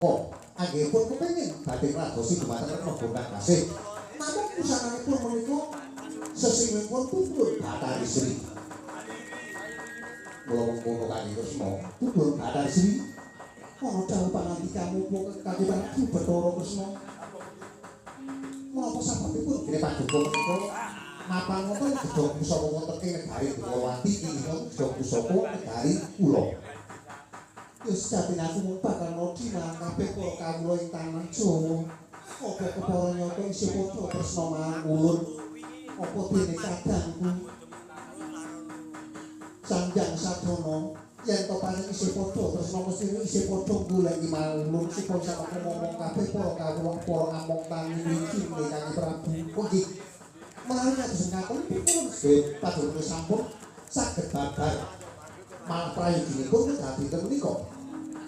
Oh, anggipun kepengin badhe ngladosi dumateng Rena Bongkang Kasih. Namun pusananipun menika sesingipun tutur Bathari Sri. Mula mengkono Kanjeng Kresna, tutur Bathari Sri. Ana dawuh pangandikamu kangge Prabu Bathara Kresna. Menapa sababipun dene Paduka menika mapan wonten gedhong pusaka wonten ing negari Dewawati inggih gedhong pusaka negari kula. Ya sejatine aku mung bakal nodi marang kabeh para kawula ing tanah Jawa. Apa kepara nyata isih padha tresna marang ulun. Apa dene kadangku Sanjang Sadana yen to paling isih padha tresna mesti isih padha goleki malun supaya sampe ngomong kabeh para kawula para ngamong tangi iki Kanjeng Prabu. Oh nggih. Menawi kados ngakon pun paduka sampun saged babar malah prayogipun dadi ten menika.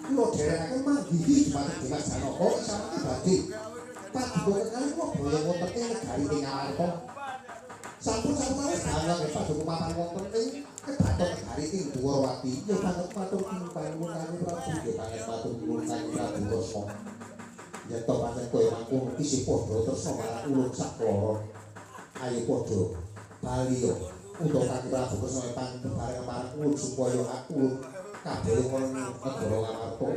Kula derekaken manggihi dumateng Dimas Janaka samangke badhe paduka kekalih kula boyo wonten ing negari ing Amarta. Sampun sawetawis damel paduka mapan wonten ing kebaton negari ing Dwarawati. Ya banget matur nuwun Kanjeng Prabu, ya banget matur nuwun Kanjeng Prabu Kresna. Yen to pancen kowe mangkon isih padha tresna marang ulun sakloron. Ayo padha bali yo utawa Kanjeng Prabu Kresna panjenengan marang ulun supaya aku kabeh wong negara Amarta.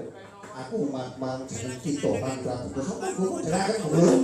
Aku marang jeneng kita Kanjeng Prabu Kresna kok derekaken ulun.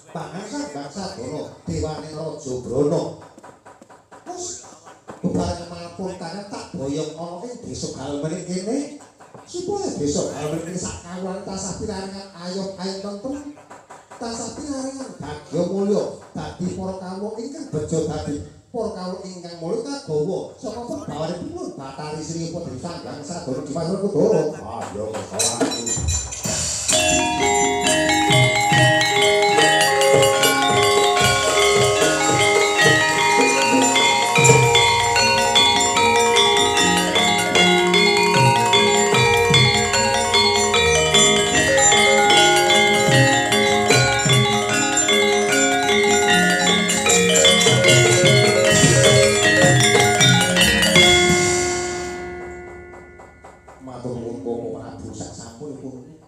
Pangan Sanggang Sadana dewane Raja Brana. Terus bebareng mapun tangan tak boyong ana ing desa Galmenik kene. Supaya desa Galmenik sak kawulan tasah pinaringan ayom-ayom tentrem. Tasah pinaringan bagya mulya dadi para kawula ingkang bejo dadi para kawula ingkang mulya kagawa saka perbawanipun Bathari Sri Putri Sanggang Sadana Dimas Werkudara. Ayo kesawanku.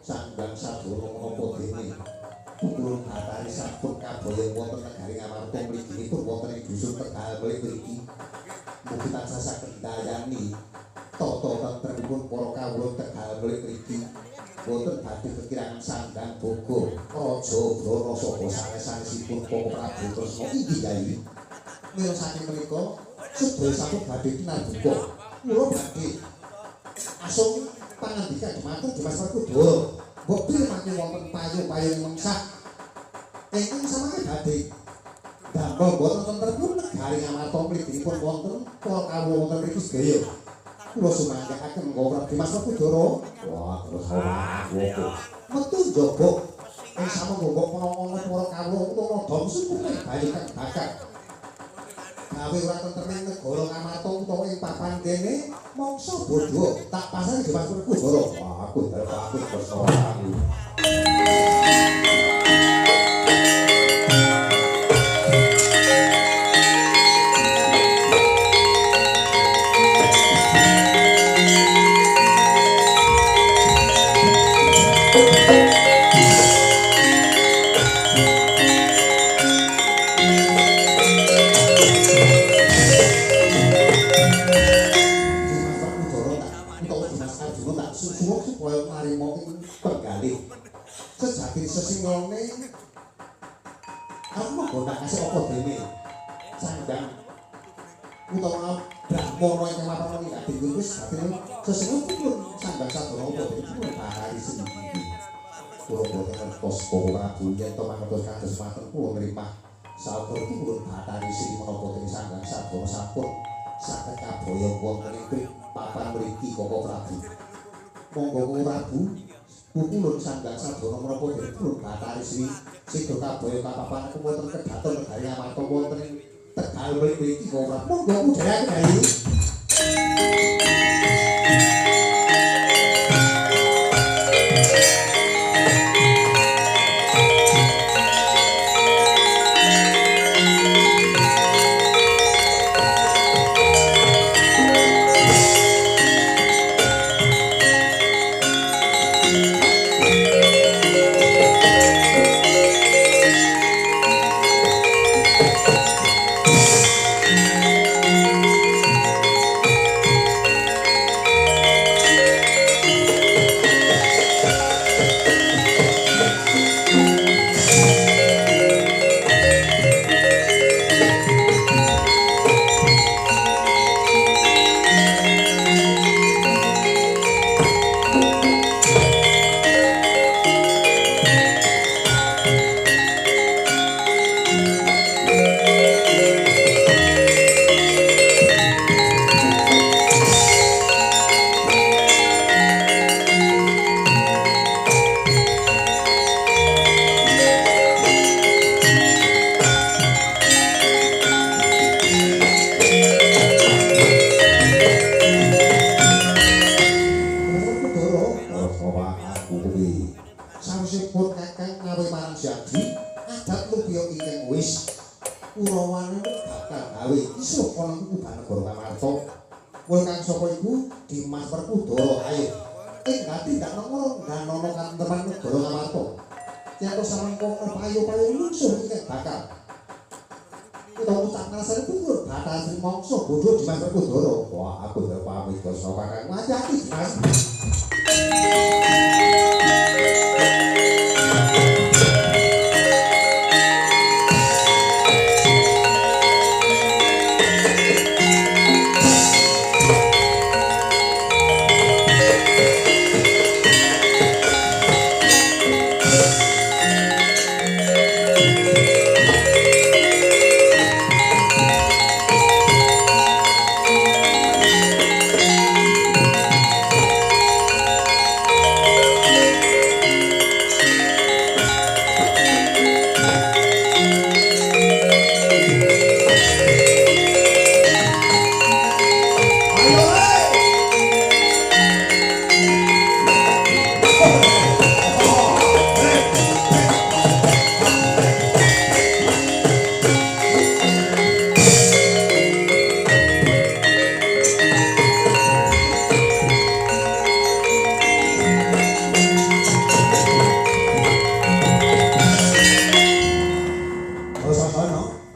Sanggang Sadana menapa dene pukulun Bathari sampun kaboyong wonten negari Ngamarta mliginipun wonten ing dusun Tegal mriki mugi tansah saged ndayani tata tentremipun para kawula Tegal mriki wonten badhe kekirangan Sanggang Boga Raja Brana saha sanes-sanesipun Para Prabu Tresna inggih Yayi mila saking menika sedaya sampun badhe tinambuka kula badhe asung pangandikan dumateng Dimas Werkudara mbok pirmake wonten payu-payung mengsah ingkang samangke badhe damel boten tentrepun negari Ngamarta mliginipun wonten para kawula wonten mriki sedaya kula sumanggahaken monggo Dimas Werkudara wah terus ora metu njogok ing samengga ana para kawula utawa bangsa kuwi bayi kang bakal gawe ora tentreming negara Ngamarta utawa ing papan kene mangsa bodho tak pasang Dimas Werkudara. Wah, aku apik persoalanku. Supaya marimo ing penggalih sejati sesinglone aku menggoda kasih apa dene Sanggang utawa Brahmana ingkang mapan ing ati wis batine sesinglone pun Sanggang Sadana apa dene pun Bathari Sri kula boten ngertos Para Prabu yen to mangertos kados maten kula ngrimpah saperlu Bathari Sri menapa dene Sanggang Sadana sampun saged kaboyong wonten ing papan mriki Koko Prabu. Monggo Prabu pukulun Sanggang Sadana menapa dipun Bathari Sri sida kaboyong kapapan wonten kedhaton negari Ngamarta wonten ing Tegal mriki Koko Prabu. Monggo udharake Yayi. Kang sapa iku Dimas Werkudara ayo ing gati ndak ngono ganono kanteman negara Ngamarta yen to samangka payu-payu lungsuh iki bakal kita ucap ngrasane pun Bathari mangsa bodho Dimas Werkudara. Wah aku arep pamit dosa kakang hati-hati Mas.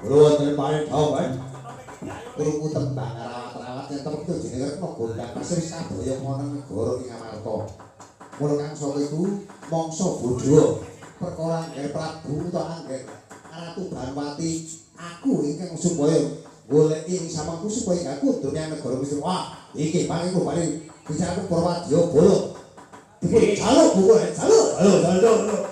Wonten paring dawuh. Krungu tembang rawat-rawat yen tepuk itu jenenge Retno Gondang Pasir wis kaboyong ana negara ing Amarta. Mula kang saka iku mangsa bodho perkara angger Prabu utawa angger Ratu Banwati aku ingkang supaya goleki ing samangku supaya aku dunya negara wis wah iki paling bicara Purwadya Bala. Dipun jaluk buku jaluk. Jaluk.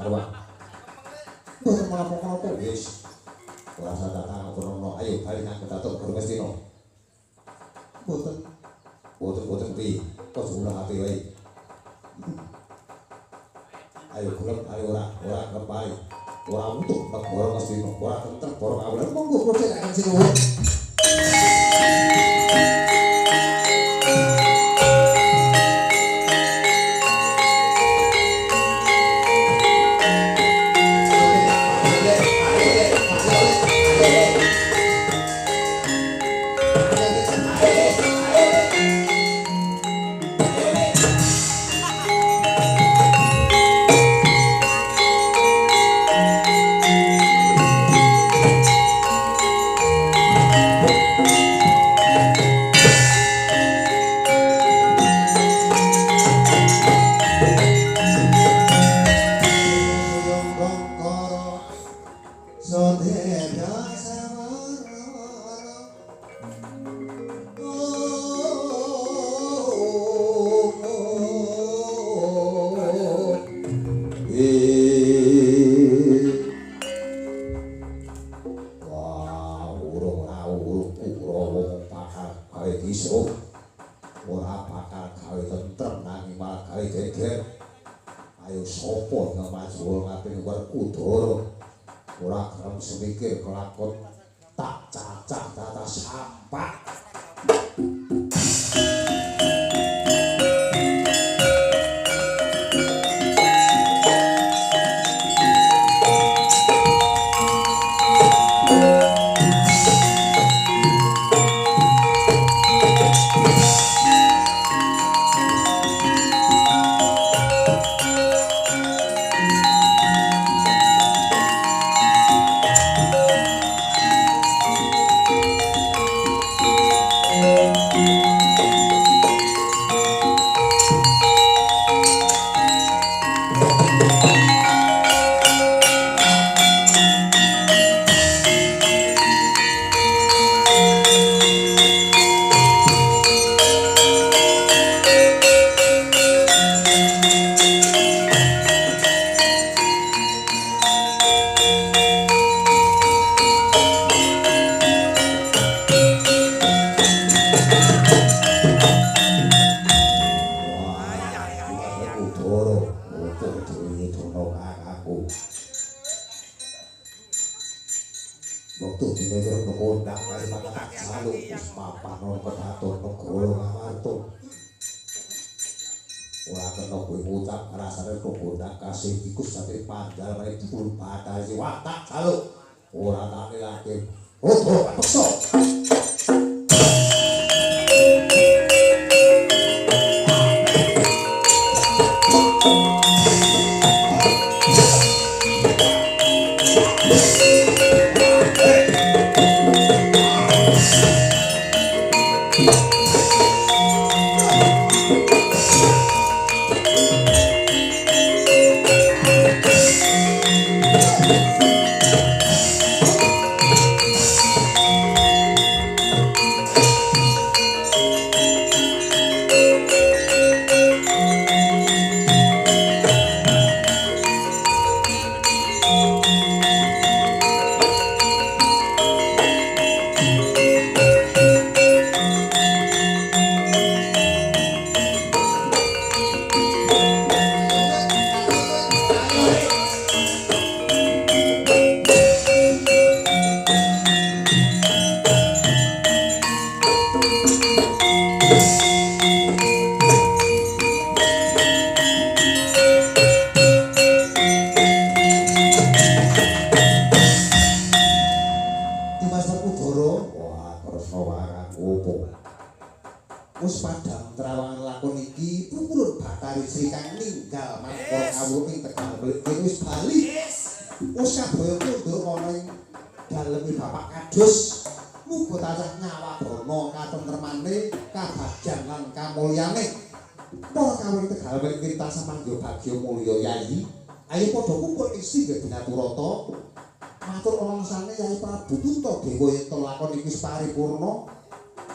ruang. Mboten menapa-menapa wis. Ora sadar ngono ayo bali nang Datuk Guru Mestina. Boten piye. Kok ulah ati wae. Ayo gelem ayo ora kembali. Ora utuh negara Mestina, ora tentrem para kawulan monggo prosesaken sinuwun. Semikir kelakon tak cacah tata sapak.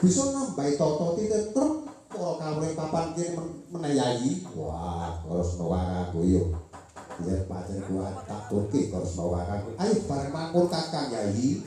Bisa nambahi tata titentrem para kawruh papan kene menayahi. Wah, terus nuwang aku yo. Biar pancen kuwi tak turki terus bawa kakang. Ayo bareng mangkul kakang Yai.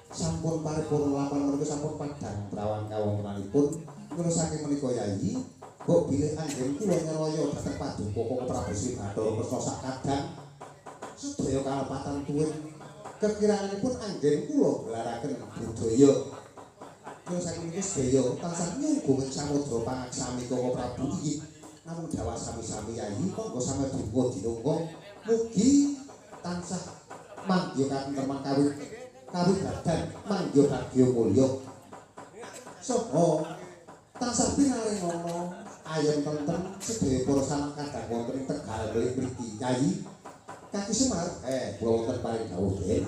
Sampun paripurna lapan menika sampun padhang prawan kawontenanipun kula saking menika Yai mbok bilih anggen kula nyelaya dhateng paduka Koko Prabu Sri Bathara Kresna sak kadang sedaya kalepatan tuwin kekiranganipun anggen kula gelaraken budaya kula saking menika sedaya tansah nyuwun samudra pangaksami Koko Prabu inggih namung dawa sami-sami Yai monggo sampe donga dinungga mugi tansah manggiyo katenteman kawigadan manggiyo bagya mulya saha tansah pinaringono ayem tentrem sedaya para sanak kadang wonten ing Tegal mriki Yai Kaki Semar kula wonten paring dawuh den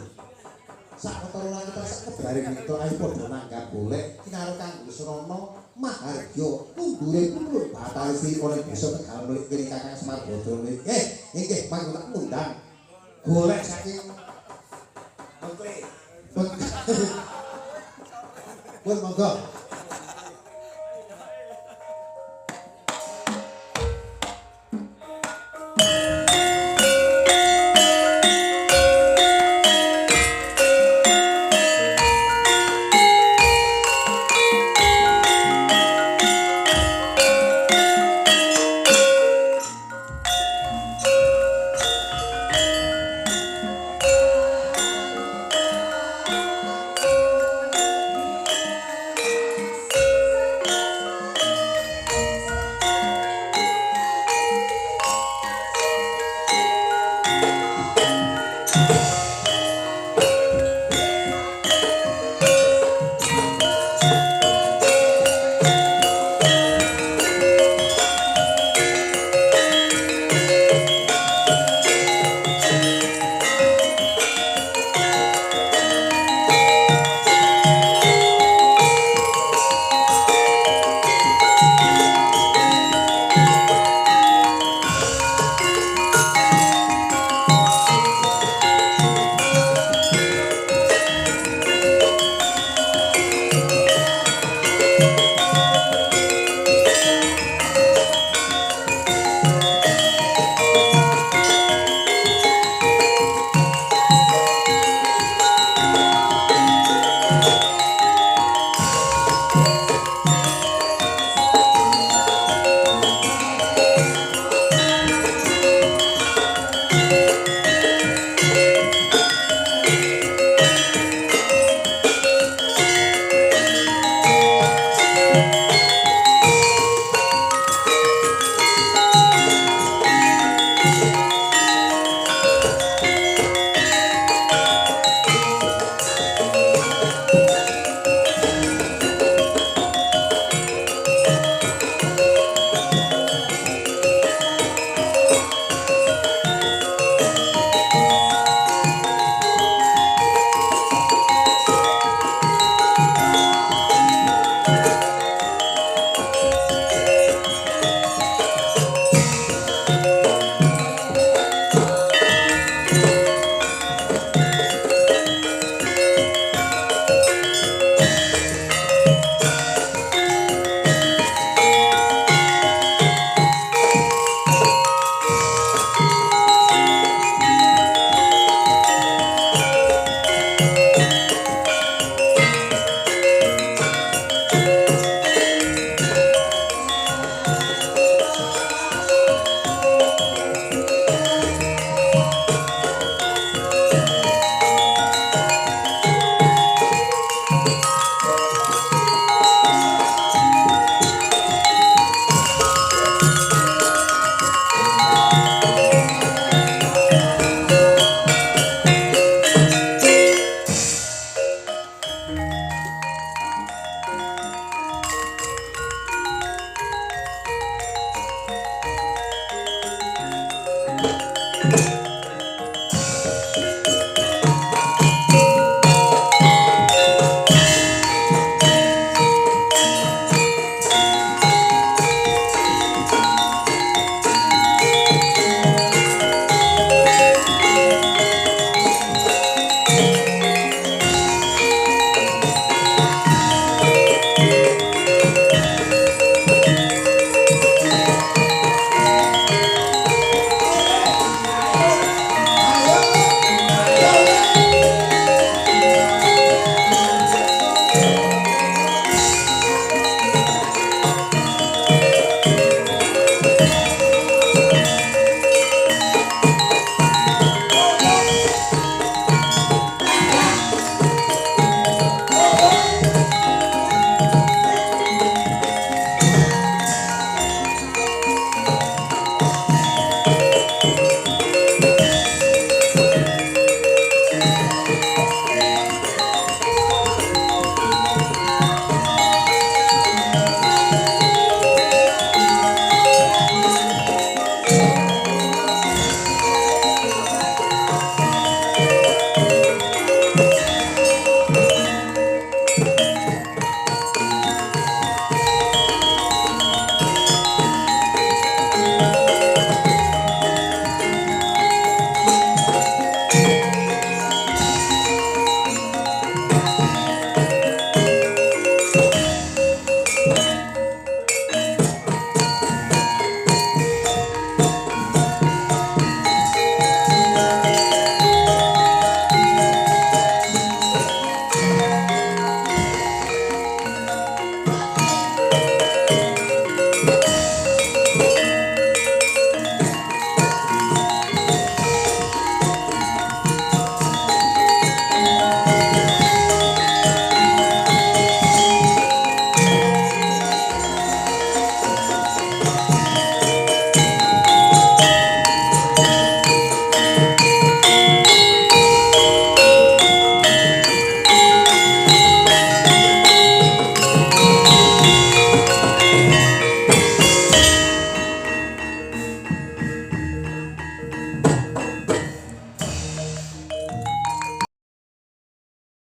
sakmetara langit sak kebaring mitra ayo padha nanggap golek kinaru kanggo Srana Mahargya mundure pun batal si oleh desa Tegal mriki Kakang Semar Bodro nggih mangko tak ngundang golek saking Menteri. Pun monggo.